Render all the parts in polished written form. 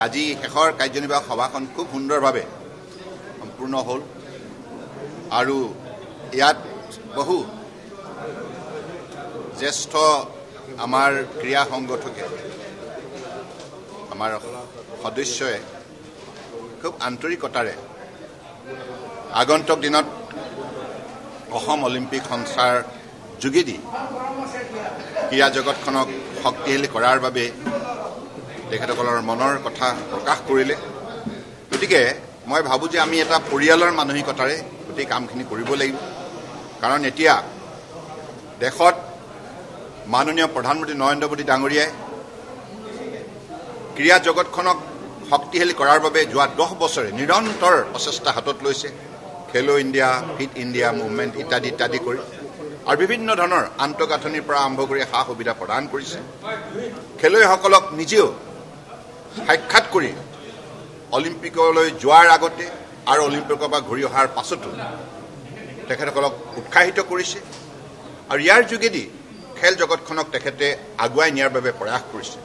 আজি শেষৰ কাৰ্যনিৰ্বাহক সভাখন খুব সুন্দৰভাৱে সম্পূৰ্ণ হ'ল আৰু ইয়াত বহু জ্যেষ্ঠ আমাৰ ক্ৰীড়া সংগঠকে আমাৰ সদস্যই খুব আন্তৰিকতাৰে আগন্তুক দিনত অসম অলিম্পিক সংস্থাৰ যোগেদি ক্ৰীড়া জগতখনক শক্তিশালী কৰাৰ বাবে তেখেতসকলৰ মনৰ কথা প্ৰকাশ কৰিলে। গতিকে মই ভাবোঁ যে আমি এটা পৰিয়ালৰ মানসিকতাৰে গোটেই কামখিনি কৰিব লাগিব। কাৰণ এতিয়া দেশত মাননীয় প্ৰধানমন্ত্ৰী নৰেন্দ্ৰ মোদী ডাঙৰীয়াই ক্ৰীড়া জগতখনক শক্তিশালী কৰাৰ বাবে যোৱা 10 বছৰে নিৰন্তৰ প্ৰচেষ্টা হাতত লৈছে। খেলো ইণ্ডিয়া, ফিট ইণ্ডিয়া মুভমেণ্ট ইত্যাদি ইত্যাদি কৰি আৰু বিভিন্ন ধৰণৰ আন্তঃগাঁথনিৰ পৰা আৰম্ভ কৰি সা সুবিধা প্ৰদান কৰিছে। খেলুৱৈসকলক নিজেও সাক্ষাৎ কৰি অলিম্পিকলৈ যোৱাৰ আগতে আৰু অলিম্পিকৰ পৰা ঘূৰি অহাৰ পাছতো তেখেতসকলক উৎসাহিত কৰিছে আৰু ইয়াৰ যোগেদি খেল জগতখনক তেখেতে আগুৱাই নিয়াৰ বাবে প্ৰয়াস কৰিছে।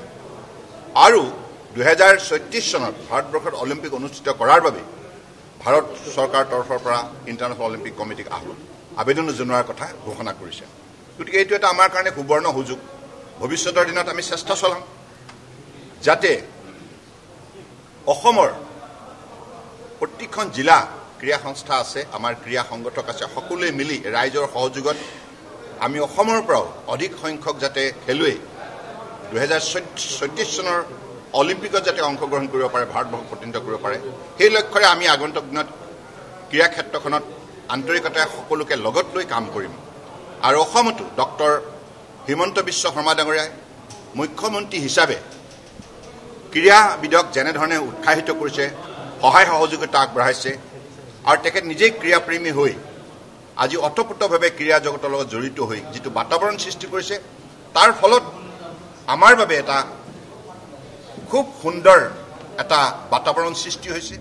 আৰু 2034 চনত ভাৰতবৰ্ষত অলিম্পিক অনুষ্ঠিত কৰাৰ বাবে ভাৰত চৰকাৰৰ তৰফৰ পৰা ইণ্টাৰনেশ্যনেল অলিম্পিক কমিটিক আবেদন জনোৱাৰ কথা ঘোষণা কৰিছে। গতিকে এইটো এটা আমাৰ কাৰণে সুবৰ্ণ সুযোগ। ভৱিষ্যতৰ দিনত আমি চেষ্টা চলাম যাতে অসমৰ প্ৰতিখন জিলা ক্ৰীড়া সংস্থা আছে, আমাৰ ক্ৰীড়া সংগঠক আছে, সকলোৱে মিলি ৰাইজৰ সহযোগত আমি অসমৰ পৰাও অধিক সংখ্যক যাতে খেলুৱৈ 2034 চনৰ অলিম্পিকত যাতে অংশগ্ৰহণ কৰিব পাৰে, ভাৰতবৰ্ষক প্ৰতিনিধিত্ব কৰিব পাৰে, সেই লক্ষ্যৰে আমি আগন্তুক দিনত ক্ৰীড়া ক্ষেত্ৰখনত আন্তৰিকতাৰে সকলোকে লগত লৈ কাম কৰিম। আৰু অসমতো ডক্টৰ হিমন্ত বিশ্ব শৰ্মা ডাঙৰীয়াই মুখ্যমন্ত্ৰী হিচাপে ক্ৰীড়াবিদক যেনেধৰণে উৎসাহিত কৰিছে, সহায় সহযোগিতা আগবঢ়াইছে আৰু তেখেত নিজেই ক্ৰীড়াপ্ৰেমী হৈ আজি অতপ্ৰোতভাৱে ক্ৰীড়া জগতৰ লগত জড়িত হৈ যিটো বাতাবৰণ সৃষ্টি কৰিছে, তাৰ ফলত আমাৰ বাবে এটা খুব সুন্দৰ এটা বাতাবৰণ সৃষ্টি হৈছে।